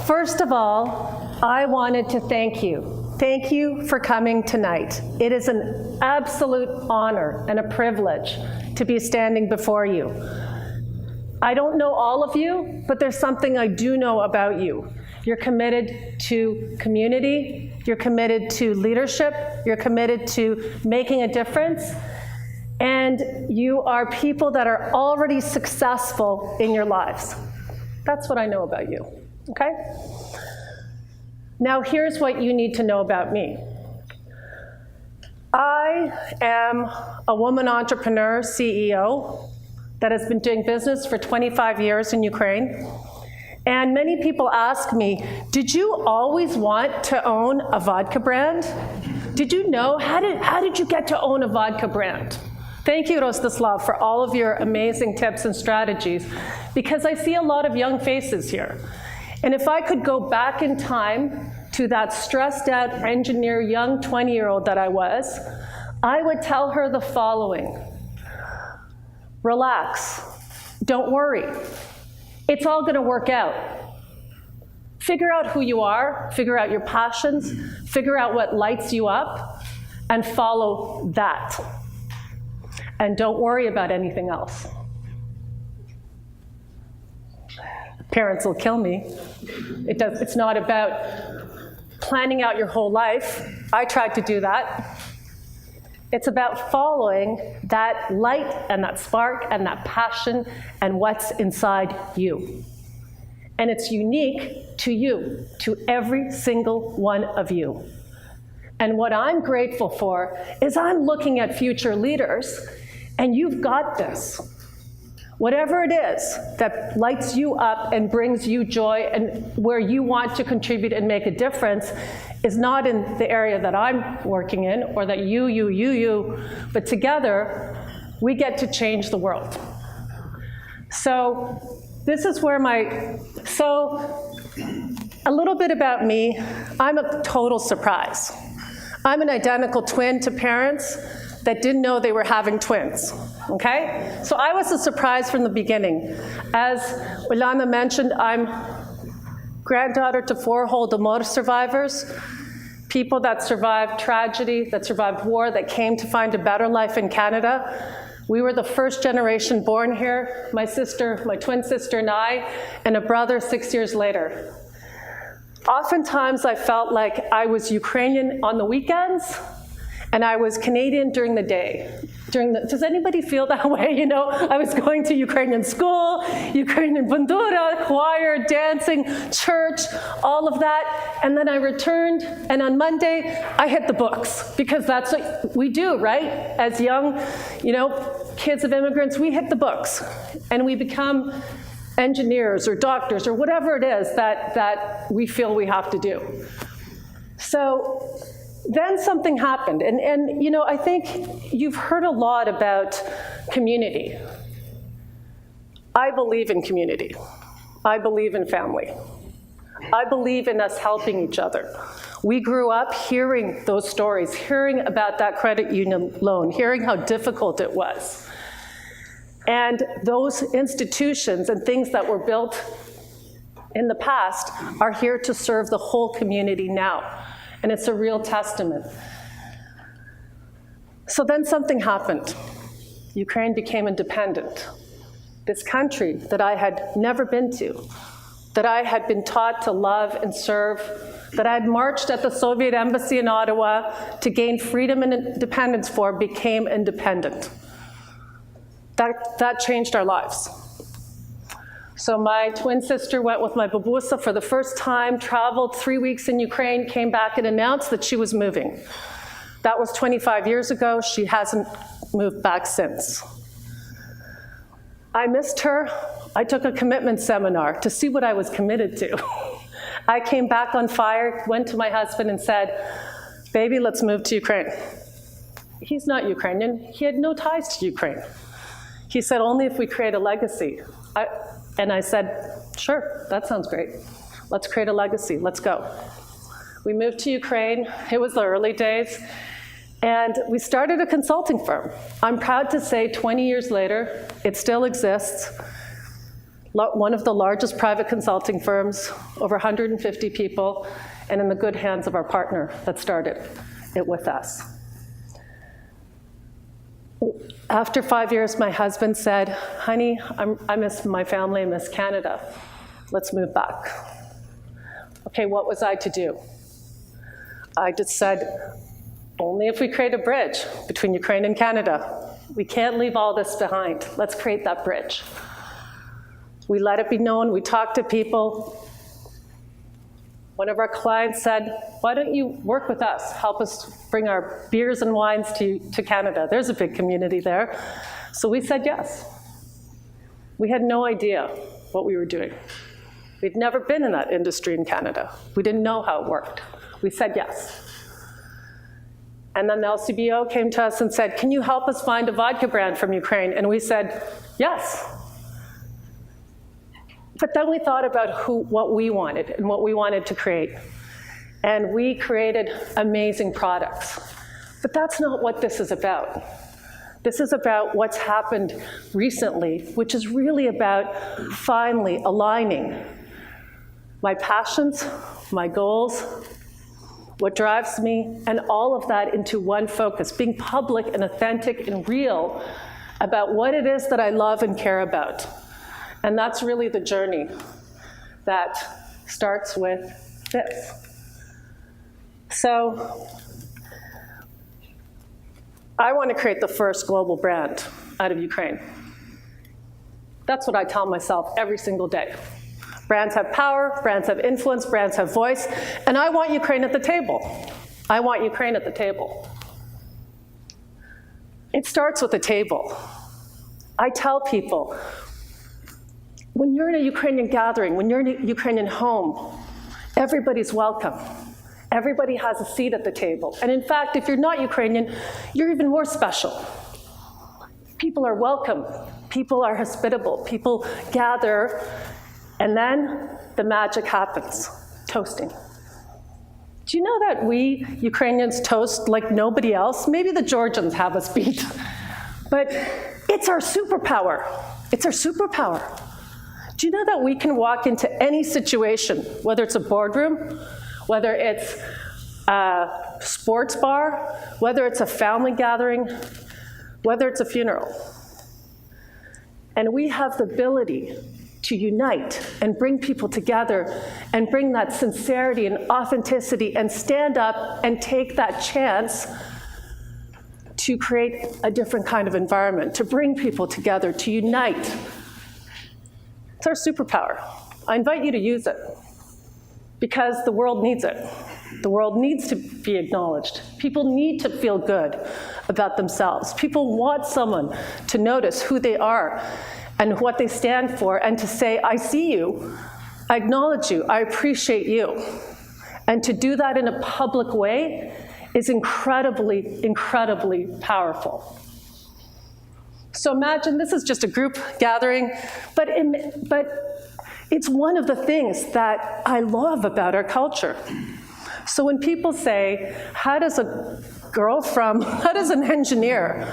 First of all, I wanted to thank you. Thank you for coming tonight. It is an absolute honor and a privilege to be standing before you. I don't know all of you, but there's something I do know about you. You're committed to community, you're committed to leadership, you're committed to making a difference, and you are people that are already successful in your lives. That's what I know about you, okay? Now here's what you need to know about me. I am a woman entrepreneur, CEO, that has been doing business for 25 years in Ukraine. And many people ask me, did you always want to own a vodka brand? Did you know? How did you get to own a vodka brand? Thank you, Rostislav, for all of your amazing tips and strategies, because I see a lot of young faces here. And if I could go back in time to that stressed out engineer, young 20-year-old that I was, I would tell her the following: relax, don't worry. It's all gonna work out. Figure out who you are, figure out your passions, figure out what lights you up, and follow that. And don't worry about anything else. Parents will kill me. It's not about planning out your whole life. I tried to do that. It's about following that light and that spark and that passion and what's inside you. And it's unique to you, to every single one of you. And what I'm grateful for is I'm looking at future leaders, and you've got this. Whatever it is that lights you up and brings you joy and where you want to contribute and make a difference is not in the area that I'm working in, or that you, but together we get to change the world. So this is where a little bit about me. I'm a total surprise. I'm an identical twin to parents that didn't know they were having twins, okay? So I was a surprise from the beginning. As Ulana mentioned, I'm granddaughter to 4 Holodomor survivors, people that survived tragedy, that survived war, that came to find a better life in Canada. We were the first generation born here, my sister, my twin sister and I, and a brother 6 years later. Oftentimes I felt like I was Ukrainian on the weekends, and I was Canadian during the day. Does anybody feel that way? You know, I was going to Ukrainian school, Ukrainian bandura, choir, dancing, church, all of that. And then I returned, and on Monday, I hit the books, because that's what we do, right? As young, kids of immigrants, we hit the books, and we become engineers or doctors or whatever it is that we feel we have to do. So then something happened, and I think you've heard a lot about community. I believe in community. I believe in family. I believe in us helping each other. We grew up hearing those stories, hearing about that credit union loan, hearing how difficult it was. And those institutions and things that were built in the past are here to serve the whole community now. And it's a real testament. So then something happened. Ukraine became independent. This country that I had never been to, that I had been taught to love and serve, that I had marched at the Soviet embassy in Ottawa to gain freedom and independence for, became independent. That changed our lives. So my twin sister went with my babusa for the first time, traveled 3 weeks in Ukraine, came back and announced that she was moving. That was 25 years ago. She hasn't moved back since. I missed her. I took a commitment seminar to see what I was committed to. I came back on fire, went to my husband and said, "Baby, let's move to Ukraine." He's not Ukrainian. He had no ties to Ukraine. He said, "Only if we create a legacy." And I said, "Sure, that sounds great. Let's create a legacy, let's go." We moved to Ukraine. It was the early days. And we started a consulting firm. I'm proud to say 20 years later, it still exists. one of the largest private consulting firms, over 150 people, and in the good hands of our partner that started it with us. After 5 years, my husband said, honey, I miss my family, I miss Canada. Let's move back. Okay, what was I to do? I just said, only if we create a bridge between Ukraine and Canada. We can't leave all this behind. Let's create that bridge. We let it be known, we talked to people. One of our clients said, why don't you work with us? Help us bring our beers and wines to Canada. There's a big community there. So we said yes. We had no idea what we were doing. We'd never been in that industry in Canada. We didn't know how it worked. We said yes. And then the LCBO came to us and said, can you help us find a vodka brand from Ukraine? And we said, yes. But then we thought about what we wanted and what we wanted to create. And we created amazing products. But that's not what this is about. This is about what's happened recently, which is really about finally aligning my passions, my goals, what drives me, and all of that into one focus, being public and authentic and real about what it is that I love and care about. And that's really the journey that starts with this. So I want to create the first global brand out of Ukraine. That's what I tell myself every single day. Brands have power, brands have influence, brands have voice, and I want Ukraine at the table. I want Ukraine at the table. It starts with the table. I tell people, when you're in a Ukrainian gathering, when you're in a Ukrainian home, everybody's welcome. Everybody has a seat at the table. And in fact, if you're not Ukrainian, you're even more special. People are welcome. People are hospitable. People gather, and then the magic happens, toasting. Do you know that we Ukrainians toast like nobody else? Maybe the Georgians have us beat, but it's our superpower. It's our superpower. Do you know that we can walk into any situation, whether it's a boardroom, whether it's a sports bar, whether it's a family gathering, whether it's a funeral, and we have the ability to unite and bring people together and bring that sincerity and authenticity and stand up and take that chance to create a different kind of environment, to bring people together, to unite. It's our superpower. I invite you to use it because the world needs it. The world needs to be acknowledged. People need to feel good about themselves. People want someone to notice who they are and what they stand for, and to say, I see you, I acknowledge you, I appreciate you. And to do that in a public way is incredibly, incredibly powerful. So imagine this is just a group gathering, but it's one of the things that I love about our culture. So when people say, how does an engineer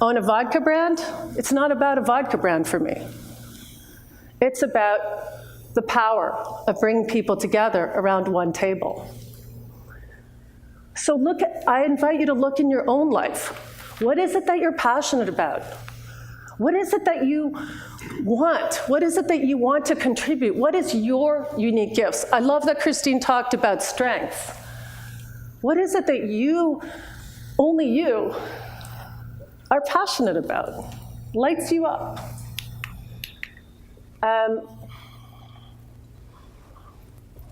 own a vodka brand? It's not about a vodka brand for me. It's about the power of bringing people together around one table. So I invite you to look in your own life. What is it that you're passionate about? What is it that you want? What is it that you want to contribute? What is your unique gifts? I love that Christine talked about strengths. What is it that only you, are passionate about, lights you up?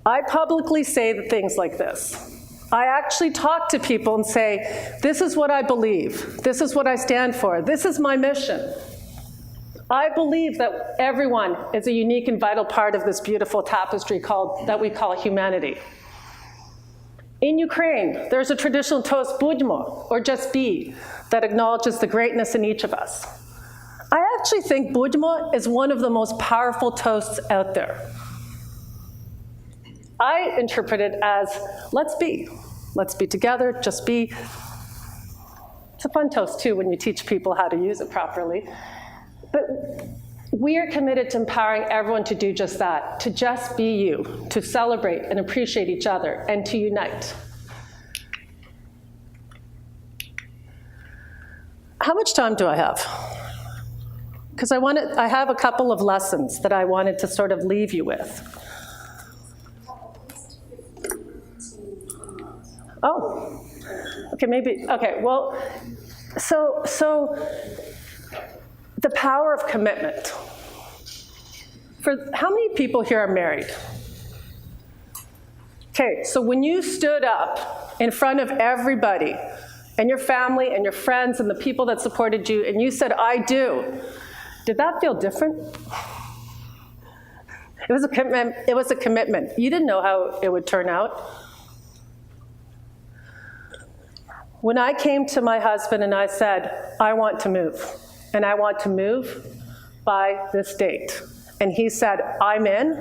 I publicly say things like this. I actually talk to people and say, this is what I believe. This is what I stand for. This is my mission. I believe that everyone is a unique and vital part of this beautiful tapestry that we call humanity. In Ukraine, there's a traditional toast, budmo, or just be, that acknowledges the greatness in each of us. I actually think budmo is one of the most powerful toasts out there. I interpret it as, let's be. Let's be together, just be. It's a fun toast, too, when you teach people how to use it properly. But We are committed to empowering everyone to do just that, to just be you, to celebrate and appreciate each other, and to unite. How much time do I have? Because I have a couple of lessons that I wanted to sort of leave you with. Oh, okay, maybe, okay, well, so the power of commitment. For how many people here are married? Okay, so when you stood up in front of everybody, and your family and your friends and the people that supported you, and you said, I do, did that feel different? It was a commitment. It was a commitment. You didn't know how it would turn out. When I came to my husband and I said, I want to move, and I want to move by this date, and he said, I'm in,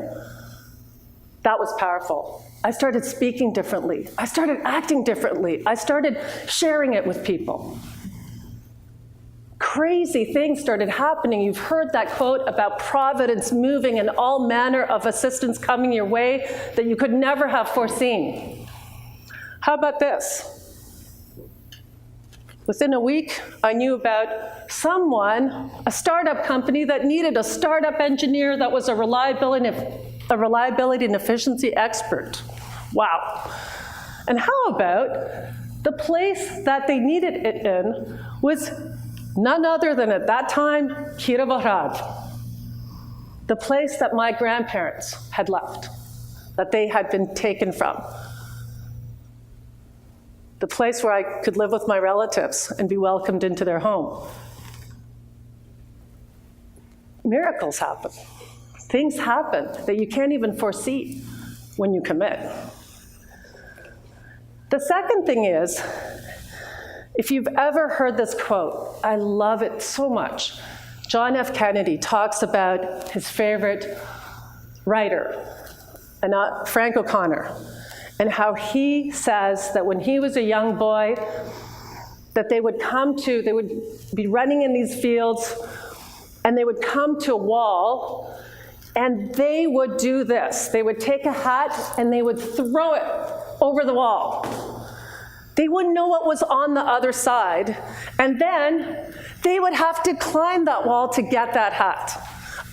that was powerful. I started speaking differently. I started acting differently. I started sharing it with people. Crazy things started happening. You've heard that quote about providence moving and all manner of assistance coming your way that you could never have foreseen. How about this? Within a week, I knew about someone, a startup company that needed a startup engineer that was a reliability and efficiency expert. Wow. And how about the place that they needed it in was none other than, at that time, Kirovohrad, the place that my grandparents had left, that they had been taken from, the place where I could live with my relatives and be welcomed into their home. Miracles happen. Things happen that you can't even foresee when you commit. The second thing is, if you've ever heard this quote, I love it so much. John F. Kennedy talks about his favorite writer, Frank O'Connor, and how he says that when he was a young boy, that they would be running in these fields, and they would come to a wall, and they would do this. They would take a hat and they would throw it over the wall. They wouldn't know what was on the other side, and then they would have to climb that wall to get that hat.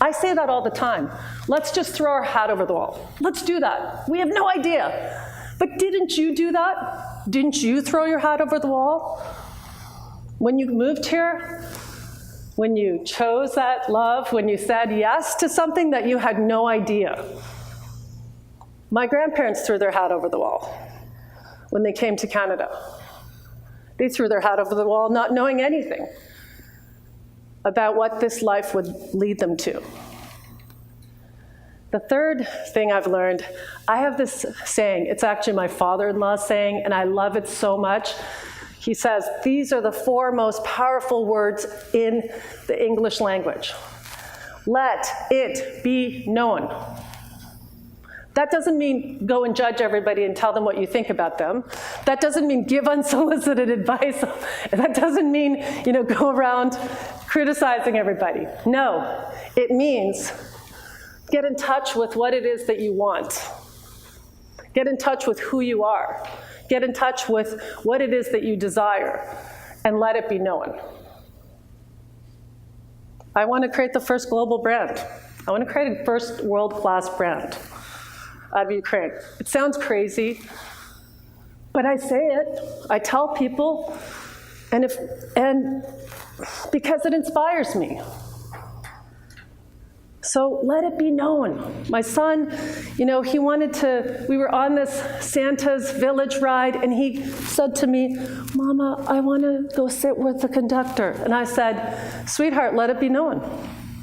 I say that all the time. Let's just throw our hat over the wall. Let's do that. We have no idea. But didn't you do that? Didn't you throw your hat over the wall? When you moved here, when you chose that love, when you said yes to something that you had no idea. My grandparents threw their hat over the wall when they came to Canada. They threw their hat over the wall not knowing anything about what this life would lead them to. The third thing I've learned, I have this saying, it's actually my father-in-law's saying, and I love it so much. He says, these are the 4 most powerful words in the English language. Let it be known. That doesn't mean go and judge everybody and tell them what you think about them. That doesn't mean give unsolicited advice. That doesn't mean, go around criticizing everybody. No, it means get in touch with what it is that you want. Get in touch with who you are. Get in touch with what it is that you desire, and let it be known. I want to create the first global brand. I want to create a first world-class brand out of Ukraine. It sounds crazy, but I say it. I tell people, and because it inspires me. So let it be known. My son, we were on this Santa's village ride, and he said to me, Mama, I want to go sit with the conductor. And I said, sweetheart, let it be known.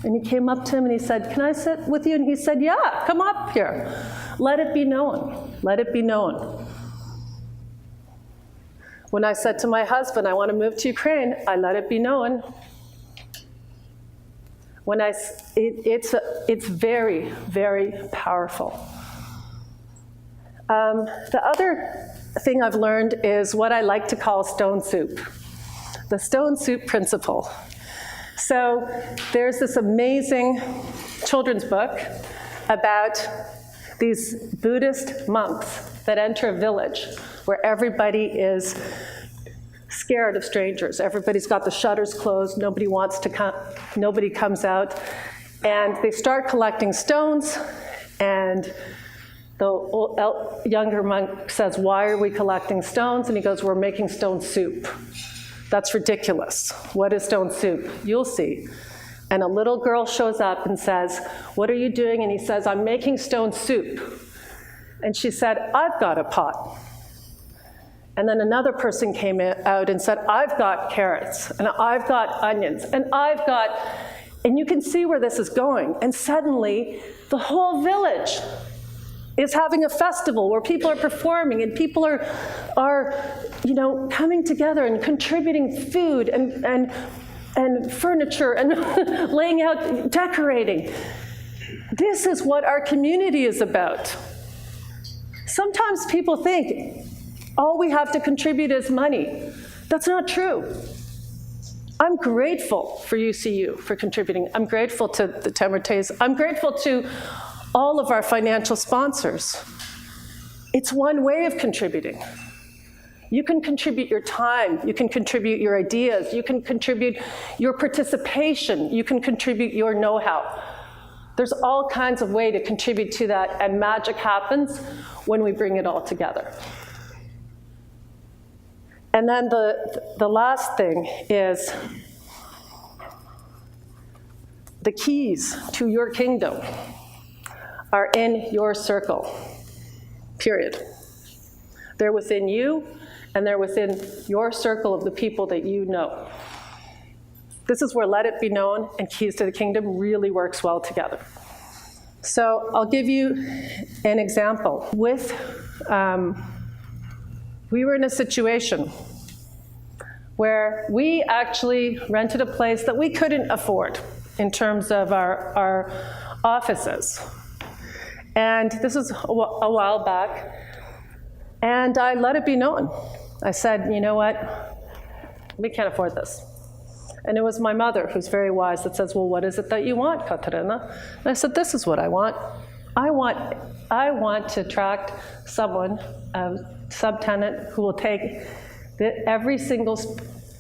And he came up to him and he said, can I sit with you? And he said, yeah, come up here. Let it be known. Let it be known. When I said to my husband, I want to move to Ukraine, I let it be known. It's very, very powerful. The other thing I've learned is what I like to call stone soup. The stone soup principle. So there's this amazing children's book about these Buddhist monks that enter a village where everybody is scared of strangers. Everybody's got the shutters closed, nobody wants to come, nobody comes out. And they start collecting stones, and the younger monk says, "Why are we collecting stones?" And he goes, "We're making stone soup." That's ridiculous. What is stone soup? You'll see. And a little girl shows up and says, "What are you doing?" And he says, "I'm making stone soup." And she said, "I've got a pot." And then another person came out and said, "I've got carrots, and I've got onions, and I've got," and you can see where this is going. And suddenly, the whole village is having a festival where people are performing and people are coming together and contributing food and furniture and laying out, decorating. This is what our community is about. Sometimes people think all we have to contribute is money. That's not true. I'm grateful for UCU for contributing. I'm grateful to the Temertes. I'm grateful to all of our financial sponsors. It's one way of contributing. You can contribute your time, you can contribute your ideas, you can contribute your participation, you can contribute your know-how. There's all kinds of ways to contribute to that, and magic happens when we bring it all together. And then the last thing is the keys to your kingdom are in your circle, period. They're within you, and they're within your circle of the people that you know. This is where Let It Be Known and Keys to the Kingdom really works well together. So I'll give you an example. We were in a situation where we actually rented a place that we couldn't afford in terms of our offices. And this was a while back. And I let it be known. I said, "You know what? We can't afford this." And it was my mother, who's very wise, that says, "Well, what is it that you want, Katherine?" And I said, "This is what I want. I want to attract someone, a subtenant, who will take every single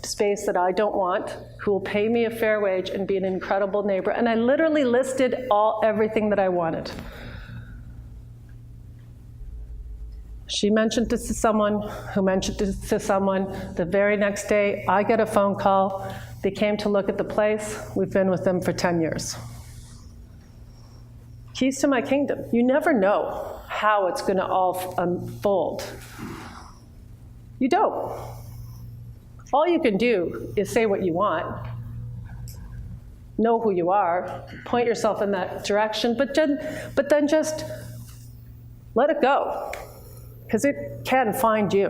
space that I don't want, who will pay me a fair wage and be an incredible neighbor." And I literally listed everything that I wanted. She mentioned this to someone, who mentioned this to someone. The very next day, I get a phone call. They came to look at the place. We've been with them for 10 years. Keys to my kingdom. You never know how it's going to all unfold. You don't. All you can do is say what you want, know who you are, point yourself in that direction, but then just let it go, because it can find you.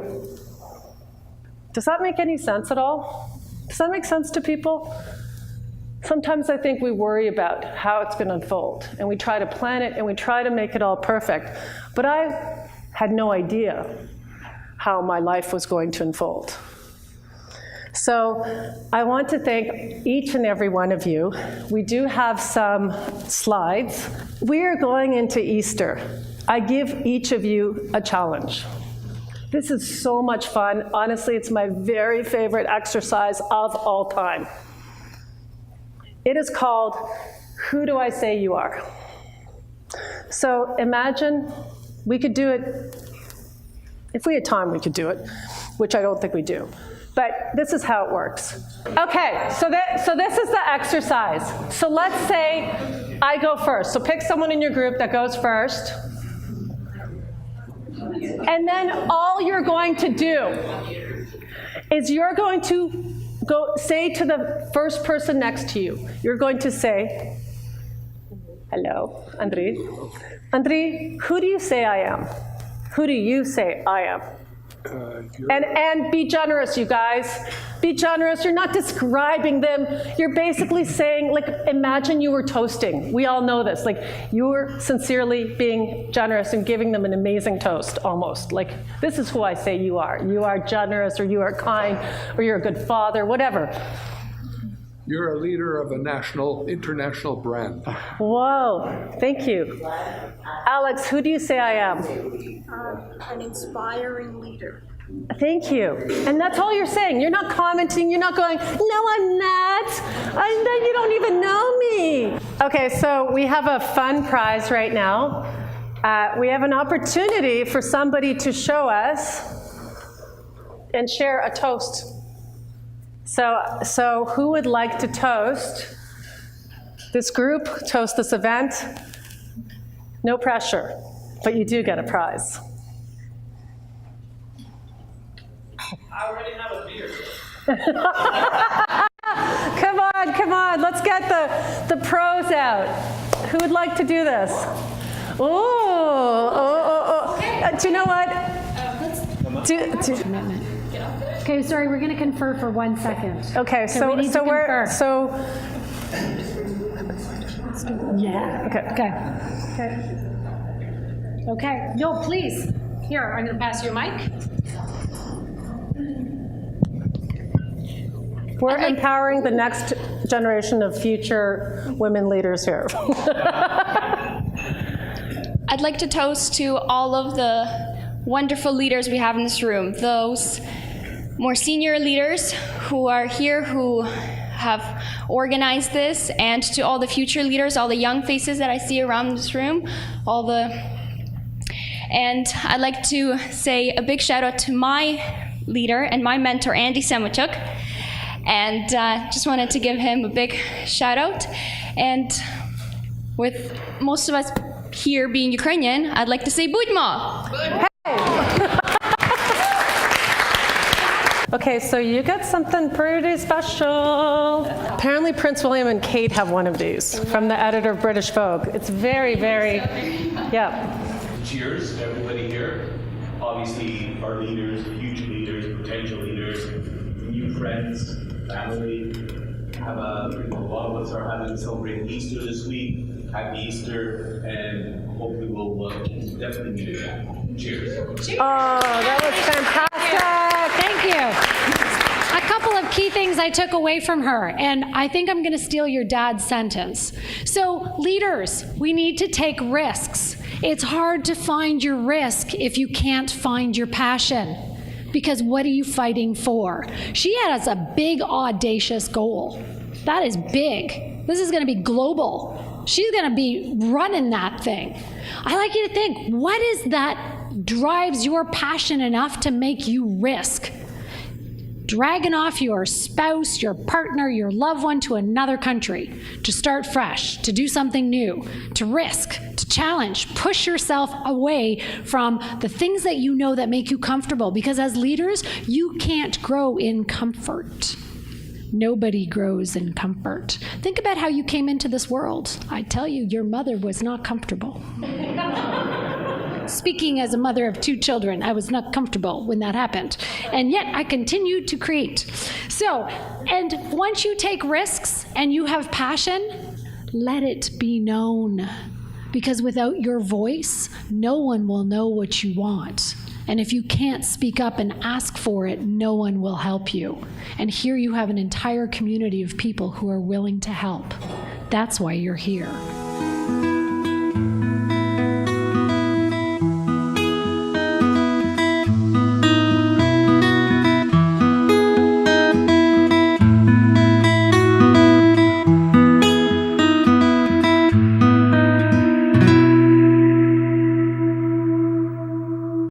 Does that make any sense at all? Does that make sense to people? Sometimes I think we worry about how it's going to unfold, and we try to plan it, and we try to make it all perfect. But I had no idea how my life was going to unfold. So I want to thank each and every one of you. We do have some slides. We are going into Easter. I give each of you a challenge. This is so much fun. Honestly, it's my very favorite exercise of all time. It is called, Who Do I Say You Are? So imagine we could do it, if we had time we could do it, which I don't think we do. But this is how it works. Okay, so this is the exercise. So let's say I go first. So pick someone in your group that goes first. And then all you're going to do is you're going to go say to the first person next to you, you're going to say, "Hello, André. André, who do you say I am? Who do you say I am?" And be generous, you guys. Be generous. You're not describing them. You're basically saying, like, imagine you were toasting. We all know this. Like, you're sincerely being generous and giving them an amazing toast, almost. Like, this is who I say you are. You are generous, or you are kind, or you're a good father, whatever. You're a leader of a international brand. Whoa, thank you. Alex, who do you say I am? An inspiring leader. Thank you. And that's all you're saying. You're not commenting. You're not going, no, I'm not. You don't even know me. Okay, so we have a fun prize right now. We have an opportunity for somebody to show us and share a toast. So who would like to toast this group, toast this event? No pressure, but you do get a prize. I already have a beer. Come on, let's get the pros out. Who would like to do this? Do you know what? Okay, sorry, we're going to confer for 1 second. Okay, Okay, no, please. Here, I'm going to pass you a mic. We're empowering the next generation of future women leaders here. I'd like to toast to all of the wonderful leaders we have in this room, those more senior leaders who are here, who have organized this, and to all the future leaders, all the young faces that I see around this room, and I'd like to say a big shout out to my leader and my mentor, Andy Semichuk, and just wanted to give him a big shout out. And with most of us here being Ukrainian, I'd like to say Budьмо! Okay, so you get something pretty special. Apparently Prince William and Kate have one of these from the editor of British Vogue. It's very, yeah. Cheers to everybody here. Obviously, our leaders, future leaders, potential leaders, new friends, family. A lot of us are celebrating Easter this week. Happy Easter, and hopefully we'll definitely meet again. Cheers. Oh, that was fantastic. Thank you. A couple of key things I took away from her, and I think I'm going to steal your dad's sentence. So, leaders, we need to take risks. It's hard to find your risk if you can't find your passion, because what are you fighting for? She has a big, audacious goal. That is big. This is going to be global. She's going to be running that thing. I like you to think, what is that drives your passion enough to make you risk dragging off your spouse, your partner, your loved one to another country, to start fresh, to do something new, to risk, to challenge, push yourself away from the things that you know that make you comfortable, because as leaders, you can't grow in comfort. Nobody grows in comfort. Think about how you came into this world. I tell you, your mother was not comfortable. Speaking as a mother of 2 children, I was not comfortable when that happened. And yet I continued to create. So, and once you take risks and you have passion, let it be known. Because without your voice, no one will know what you want. And if you can't speak up and ask for it, no one will help you. And here you have an entire community of people who are willing to help. That's why you're here.